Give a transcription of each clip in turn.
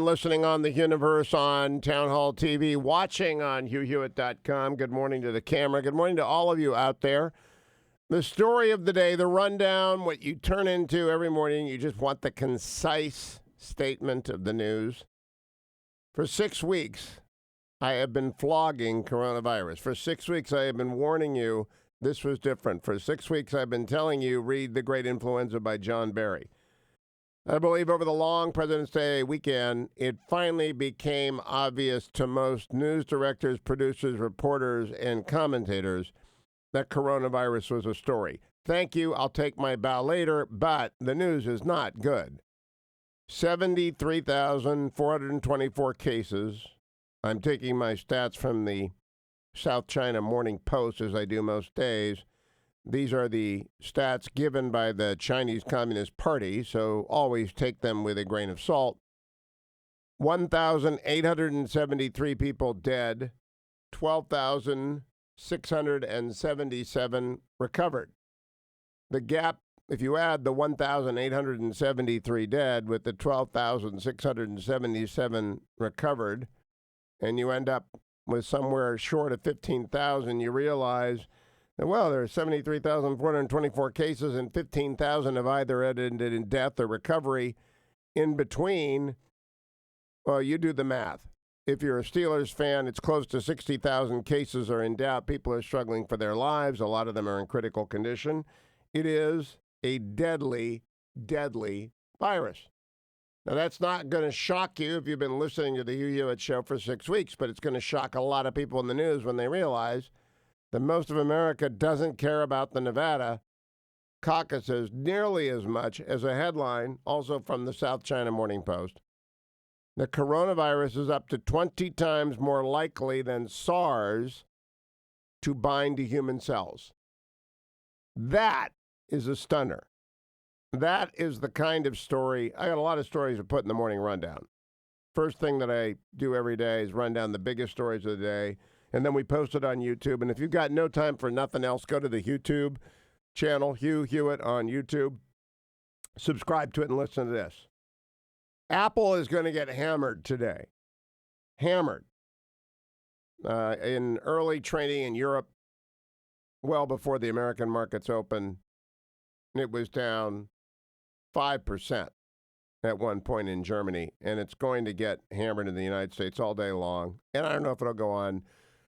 Listening on the universe on Town Hall TV, watching on HughHewitt.com. Good morning to the camera. Good morning to all of you out there. The story of the day, the rundown, what you turn into every morning. You just want the concise statement of the news. For 6 weeks, I have been flogging coronavirus. For 6 weeks, I have been warning you this was different. For 6 weeks, I've been telling you, read The Great Influenza by John Barry. I believe over the long President's Day weekend, it finally became obvious to most news directors, producers, reporters, and commentators that coronavirus was a story. Thank you. I'll take my bow later, but the news is not good. 73,424 cases. I'm taking my stats from the South China Morning Post, as I do most days. These are the stats given by the Chinese Communist Party, so always take them with a grain of salt. 1,873 people dead, 12,677 recovered. The gap, if you add the 1,873 dead with the 12,677 recovered, and you end up with somewhere short of 15,000, you realize well, there are 73,424 cases, and 15,000 have either ended in death or recovery. In between, well, you do the math. If you're a Steelers fan, it's close to 60,000 cases are in doubt. People are struggling for their lives. A lot of them are in critical condition. It is a deadly, deadly virus. Now, that's not going to shock you if you've been listening to the Hugh Hewitt Show for 6 weeks, but it's going to shock a lot of people in the news when they realize that most of America doesn't care about the Nevada caucuses nearly as much as a headline, also from the South China Morning Post. The coronavirus is up to 20 times more likely than SARS to bind to human cells. That is a stunner. That is the kind of story. I got a lot of stories to put in the morning rundown. First thing that I do every day is run down the biggest stories of the day. And then we post it on YouTube. And if you've got no time for nothing else, go to the YouTube channel, Hugh Hewitt on YouTube. Subscribe to it and listen to this. Apple is going to get hammered today. Hammered. In early trading in Europe, well before the American markets open, it was down 5% at one point in Germany. And it's going to get hammered in the United States all day long. And I don't know if it'll go on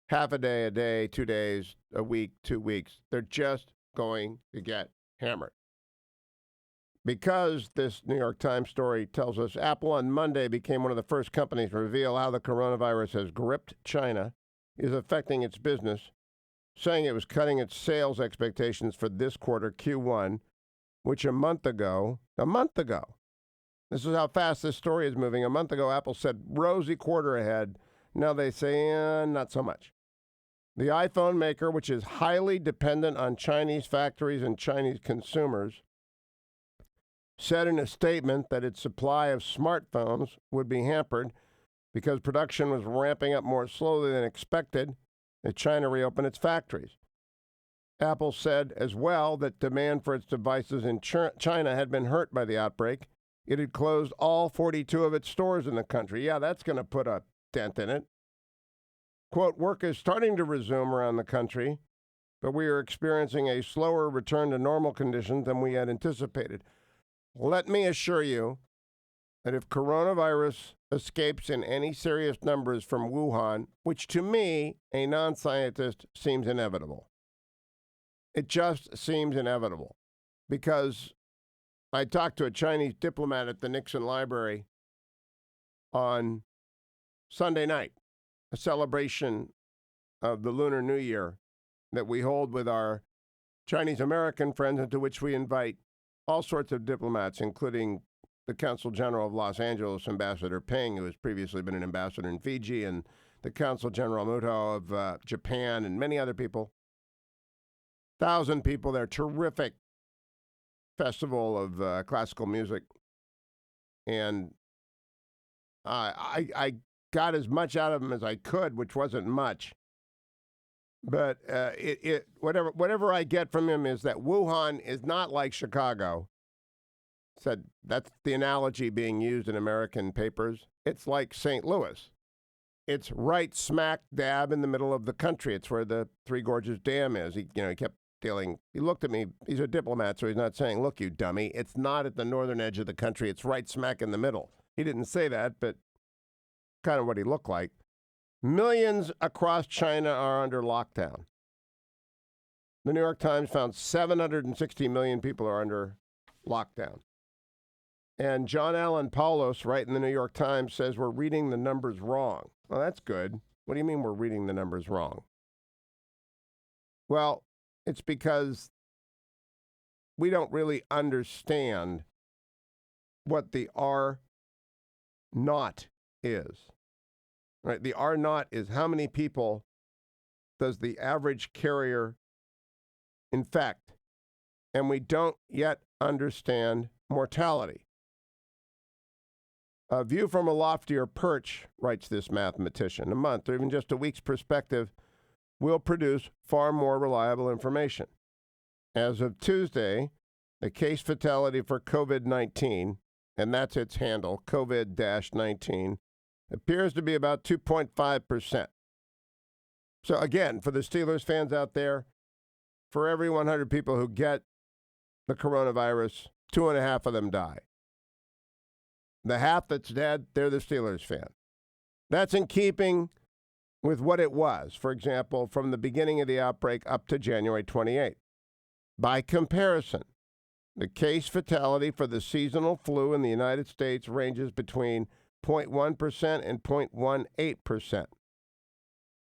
half a day, 2 days, a week, 2 weeks. They're just going to get hammered. Because this New York Times story tells us Apple on Monday became one of the first companies to reveal how the coronavirus has gripped China, is affecting its business, saying it was cutting its sales expectations for this quarter, Q1, which a month ago, this is how fast this story is moving. A month ago, Apple said rosy quarter ahead. Now they say not so much. The iPhone maker, which is highly dependent on Chinese factories and Chinese consumers, said in a statement that its supply of smartphones would be hampered because production was ramping up more slowly than expected as China reopened its factories. Apple said as well that demand for its devices in China had been hurt by the outbreak. It had closed all 42 of its stores in the country. Yeah, that's going to put a dent in it. Quote, work is starting to resume around the country, but we are experiencing a slower return to normal conditions than we had anticipated. Let me assure you that if coronavirus escapes in any serious numbers from Wuhan, which to me, a non-scientist, seems inevitable. It just seems inevitable because I talked to a Chinese diplomat at the Nixon Library on Sunday night, a celebration of the Lunar New Year that we hold with our Chinese American friends, and to which we invite all sorts of diplomats, including the Consul General of Los Angeles, Ambassador Peng, who has previously been an ambassador in Fiji, and the Consul General Muto of Japan, and many other people. 1,000 people there. Terrific festival of classical music. And I got as much out of them as I could, which wasn't much. But whatever I get from him is that Wuhan is not like Chicago. said that's the analogy being used in American papers. It's like St. Louis. It's right smack dab in the middle of the country. It's where the Three Gorges Dam is. He kept dealing. He looked at me. He's a diplomat, so he's not saying, look, you dummy. It's not at the northern edge of the country. It's right smack in the middle. He didn't say that, but kind of what he looked like. Millions across China are under lockdown. The New York Times found 760 million people are under lockdown. And John Allen Paulos, right in the New York Times, says we're reading the numbers wrong. Well, that's good. What do you mean we're reading the numbers wrong? Well, it's because we don't really understand what the R naught is. Right? The R naught is how many people does the average carrier infect? And we don't yet understand mortality. A view from a loftier perch, writes this mathematician, a month or even just a week's perspective will produce far more reliable information. As of Tuesday, the case fatality for COVID-19, and that's its handle, COVID-19, appears to be about 2.5%. So again, for the Steelers fans out there, for every 100 people who get the coronavirus, 2.5 of them die. The half that's dead, they're the Steelers fan. That's in keeping with what it was, for example, from the beginning of the outbreak up to January 28th. By comparison, the case fatality for the seasonal flu in the United States ranges between 0.1% and 0.18%.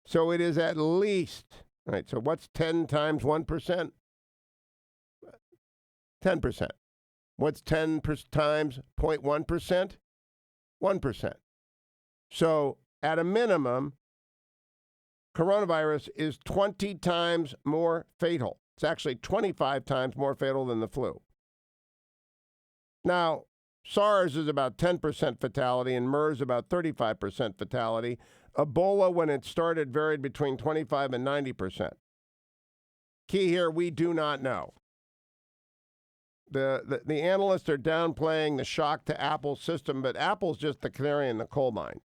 So it is at least, right, so what's 10 times 1%? 10%. What's 10 times 0.1%? 1%. So at a minimum, coronavirus is 20 times more fatal. It's actually 25 times more fatal than the flu. Now, SARS is about 10% fatality and MERS about 35% fatality. Ebola, when it started, varied between 25 and 90%. Key here, we do not know. The analysts are downplaying the shock to Apple's system, but Apple's just the canary in the coal mine.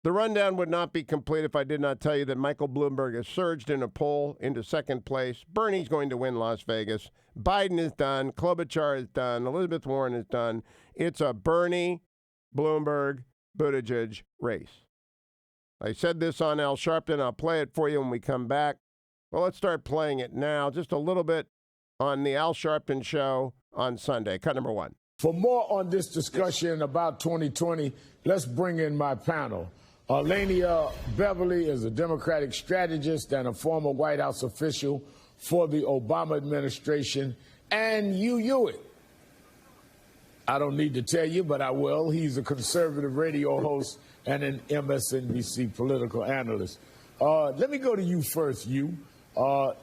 The rundown would not be complete if I did not tell you that Michael Bloomberg has surged in a poll into second place. Bernie's going to win Las Vegas. Biden is done. Klobuchar is done. Elizabeth Warren is done. It's a Bernie, Bloomberg, Buttigieg race. I said this on Al Sharpton. I'll play it for you when we come back. Well, let's start playing it now, just a little bit on the Al Sharpton Show on Sunday. Cut number one. For more on this discussion about 2020, let's bring in my panel. Lania Beverly is a Democratic strategist and a former White House official for the Obama administration. And Hugh Hewitt. I don't need to tell you, but I will. He's a conservative radio host and an MSNBC political analyst. Let me go to you first, Hugh. How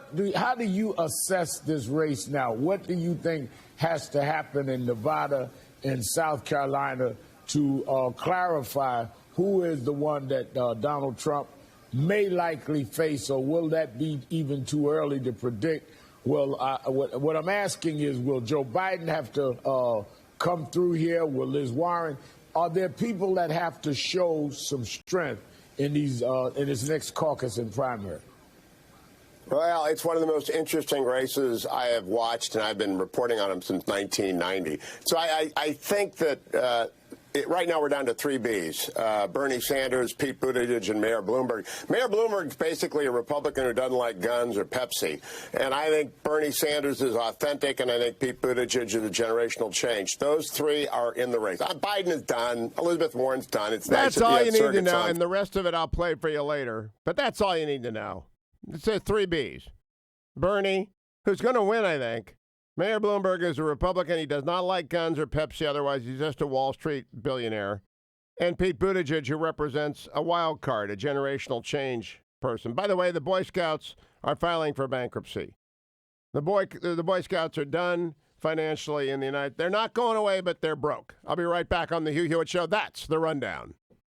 do you assess this race now? What do you think has to happen in Nevada and South Carolina to clarify who is the one that Donald Trump may likely face, or will that be even too early to predict? Well, what I'm asking is, will Joe Biden have to come through here? Will Liz Warren? Are there people that have to show some strength in this next caucus and primary? Well, it's one of the most interesting races I have watched, and I've been reporting on them since 1990. So I think that right now we're down to three Bs, Bernie Sanders, Pete Buttigieg, and Mayor Bloomberg. Mayor Bloomberg's basically a Republican who doesn't like guns or Pepsi. And I think Bernie Sanders is authentic, and I think Pete Buttigieg is a generational change. Those three are in the race. Biden is done. Elizabeth Warren's done. That's all you need to know, and the rest of it I'll play for you later. But that's all you need to know. It says three Bs. Bernie, who's going to win, I think. Mayor Bloomberg is a Republican. He does not like guns or Pepsi. Otherwise, he's just a Wall Street billionaire. And Pete Buttigieg, who represents a wild card, a generational change person. By the way, the Boy Scouts are filing for bankruptcy. The Boy Scouts are done financially in the United. They're not going away, but they're broke. I'll be right back on the Hugh Hewitt Show. That's the rundown.